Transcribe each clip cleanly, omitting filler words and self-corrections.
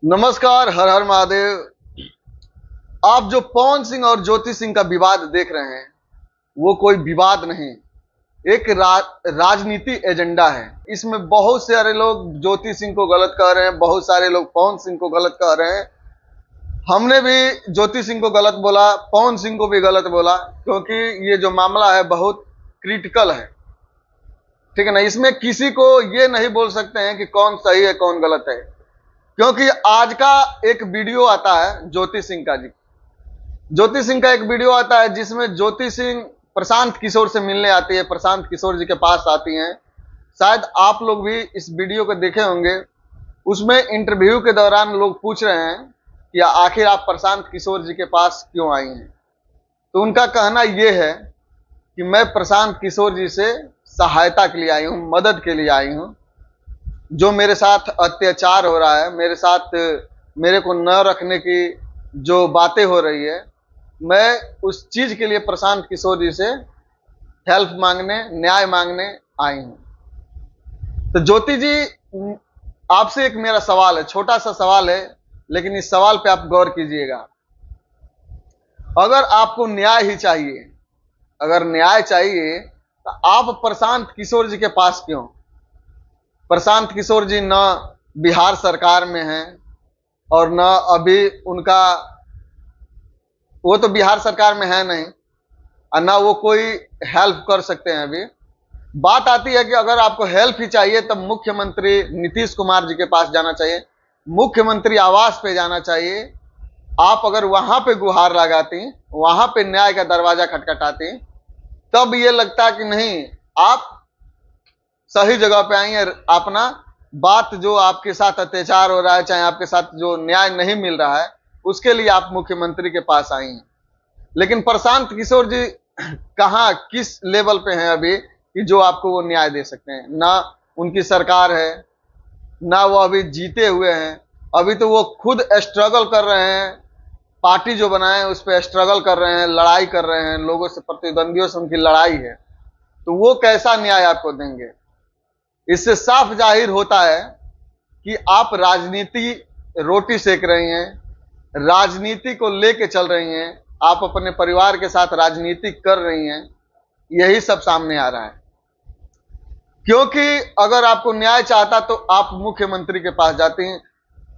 नमस्कार। हर हर महादेव। आप जो पवन सिंह और ज्योति सिंह का विवाद देख रहे हैं वो कोई विवाद नहीं, एक राजनीति एजेंडा है। इसमें बहुत सारे लोग ज्योति सिंह को गलत कह रहे हैं, बहुत सारे लोग पवन सिंह को गलत कह रहे हैं। हमने भी ज्योति सिंह को गलत बोला, पवन सिंह को भी गलत बोला, क्योंकि ये जो मामला है बहुत क्रिटिकल है। ठीक है ना। इसमें किसी को ये नहीं बोल सकते हैं कि कौन सही है कौन गलत है, क्योंकि आज का एक वीडियो आता है ज्योति सिंह का एक वीडियो आता है जिसमें ज्योति सिंह प्रशांत किशोर से मिलने आती है, प्रशांत किशोर जी के पास आती हैं। शायद आप लोग भी इस वीडियो को देखे होंगे। उसमें इंटरव्यू के दौरान लोग पूछ रहे हैं कि आखिर आप प्रशांत किशोर जी के पास क्यों आई हैं। तो उनका कहना यह है कि मैं प्रशांत किशोर जी से सहायता के लिए आई हूं, मदद के लिए आई हूं। जो मेरे साथ अत्याचार हो रहा है, मेरे साथ मेरे को न रखने की जो बातें हो रही है, मैं उस चीज के लिए प्रशांत किशोर जी से हेल्प मांगने, न्याय मांगने आई हूं। तो ज्योति जी, आपसे एक मेरा सवाल है, छोटा सा सवाल है, लेकिन इस सवाल पे आप गौर कीजिएगा। अगर आपको न्याय ही चाहिए, अगर न्याय चाहिए तो आप प्रशांत किशोर जी के पास क्यों? प्रशांत किशोर जी न बिहार सरकार में हैं और न अभी उनका, वो तो बिहार सरकार में है नहीं और ना वो कोई हेल्प कर सकते हैं। अभी बात आती है कि अगर आपको हेल्प ही चाहिए तब मुख्यमंत्री नीतीश कुमार जी के पास जाना चाहिए, मुख्यमंत्री आवास पे जाना चाहिए। आप अगर वहां पे गुहार लगाती, वहां पे न्याय का दरवाजा खटखटाती, तब ये लगता कि नहीं, आप सही जगह पे आई हैं। अपना बात, जो आपके साथ अत्याचार हो रहा है, चाहे आपके साथ जो न्याय नहीं मिल रहा है, उसके लिए आप मुख्यमंत्री के पास आई हैं। लेकिन प्रशांत किशोर जी कहां, किस लेवल पे हैं अभी कि जो आपको वो न्याय दे सकते हैं? ना उनकी सरकार है, ना वो अभी जीते हुए हैं। अभी तो वो खुद स्ट्रगल कर रहे हैं, पार्टी जो बनाए उस पर स्ट्रगल कर रहे हैं, लड़ाई कर रहे हैं, लोगों से, प्रतिद्वंदियों से उनकी लड़ाई है। तो वो कैसा न्याय आपको देंगे? इससे साफ जाहिर होता है कि आप राजनीति रोटी सेक रही हैं, राजनीति को लेके चल रही हैं, आप अपने परिवार के साथ राजनीति कर रही हैं। यही सब सामने आ रहा है। क्योंकि अगर आपको न्याय चाहता तो आप मुख्यमंत्री के पास जाती हैं।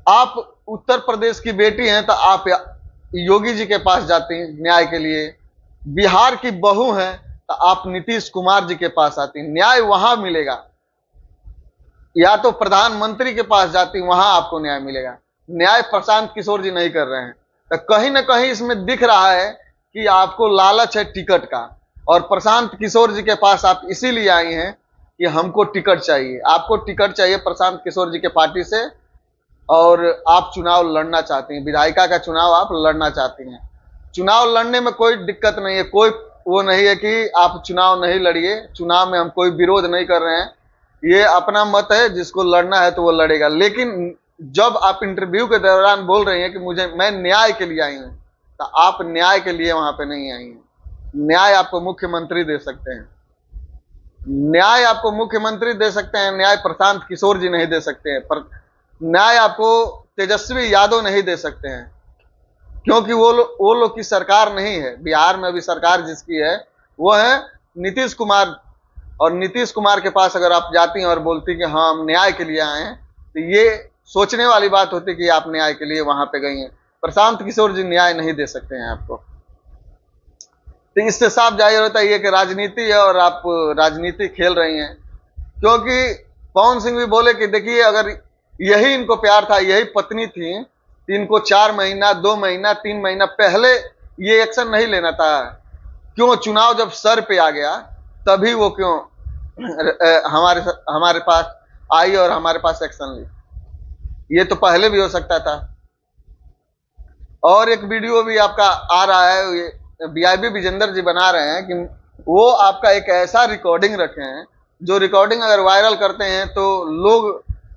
आप उत्तर प्रदेश की बेटी हैं तो आप योगी जी के पास जाती हैं न्याय के लिए। बिहार की बहू हैं तो आप नीतीश कुमार जी के पास आती हैं, न्याय वहां मिलेगा। या तो प्रधानमंत्री के पास जाती, वहां आपको न्याय मिलेगा। न्याय प्रशांत किशोर जी नहीं कर रहे हैं। तो कहीं ना कहीं इसमें दिख रहा है कि आपको लालच है टिकट का, और प्रशांत किशोर जी के पास आप इसीलिए आई हैं कि हमको टिकट चाहिए। आपको टिकट चाहिए प्रशांत किशोर जी के पार्टी से, और आप चुनाव लड़ना चाहती हैं, विधायिका का चुनाव आप लड़ना चाहती हैं। चुनाव लड़ने में कोई दिक्कत नहीं है, कोई वो नहीं है कि आप चुनाव नहीं लड़िए। चुनाव में हम कोई विरोध नहीं कर रहे हैं, ये अपना मत है, जिसको लड़ना है तो वो लड़ेगा। लेकिन जब आप इंटरव्यू के दौरान बोल रही हैं कि मैं न्याय के लिए आई हूं, तो आप न्याय के लिए वहां पे नहीं आई हैं। न्याय आपको मुख्यमंत्री दे सकते हैं, न्याय आपको मुख्यमंत्री दे सकते हैं, न्याय प्रशांत किशोर जी नहीं दे सकते हैं, पर न्याय आपको तेजस्वी यादव नहीं दे सकते हैं, क्योंकि वो लोग की सरकार नहीं है। बिहार में अभी सरकार जिसकी है वो है नीतीश कुमार, और नीतीश कुमार के पास अगर आप जाती हैं और बोलती कि हाँ हम न्याय के लिए आए हैं, तो ये सोचने वाली बात होती कि आप न्याय के लिए वहां पे गई हैं। प्रशांत किशोर जी न्याय नहीं दे सकते हैं आपको। तो इससे साफ जाहिर होता है कि राजनीति है और आप राजनीति खेल रही हैं। क्योंकि पवन सिंह भी बोले कि देखिए, अगर यही इनको प्यार था, यही पत्नी थी, तो इनको 4 महीना, 2 महीना, 3 महीना पहले ये एक्शन नहीं लेना था। क्यों चुनाव जब सर पे आ गया तभी वो क्यों हमारे पास आई और हमारे पास एक्शन ली? ये तो पहले भी हो सकता था। और एक वीडियो भी आपका आ रहा है, ये बीआईबी विजेंद्र जी बना रहे हैं कि वो आपका एक ऐसा रिकॉर्डिंग रखे हैं, जो रिकॉर्डिंग अगर वायरल करते हैं तो लोग,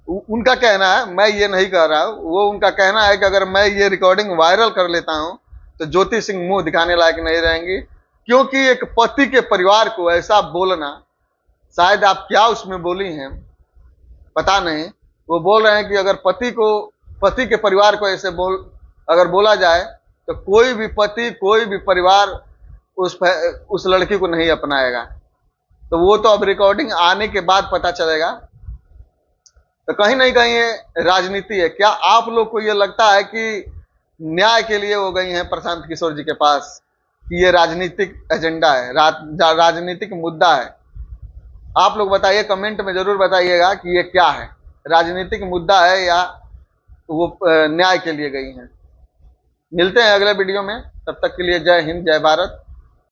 उनका कहना है, मैं ये नहीं कह रहा हूं, वो उनका कहना है कि अगर मैं ये रिकॉर्डिंग वायरल कर लेता हूं तो ज्योति सिंह मुंह दिखाने लायक नहीं रहेंगी। क्योंकि एक पति के परिवार को ऐसा बोलना, शायद आप क्या उसमें बोली हैं पता नहीं, वो बोल रहे हैं कि अगर पति को पति के परिवार को ऐसे अगर बोला जाए तो कोई भी पति, कोई भी परिवार उस लड़की को नहीं अपनाएगा। तो वो तो अब रिकॉर्डिंग आने के बाद पता चलेगा। तो कहीं नहीं कहीं ये राजनीति है। क्या आप लोग को ये लगता है कि न्याय के लिए वो गई हैं प्रशांत किशोर जी के पास, कि ये राजनीतिक एजेंडा है, राजनीतिक मुद्दा है? आप लोग बताइए, कमेंट में जरूर बताइएगा कि ये क्या है, राजनीतिक मुद्दा है या वो न्याय के लिए गई हैं। मिलते हैं अगले वीडियो में, तब तक के लिए जय हिंद, जय भारत।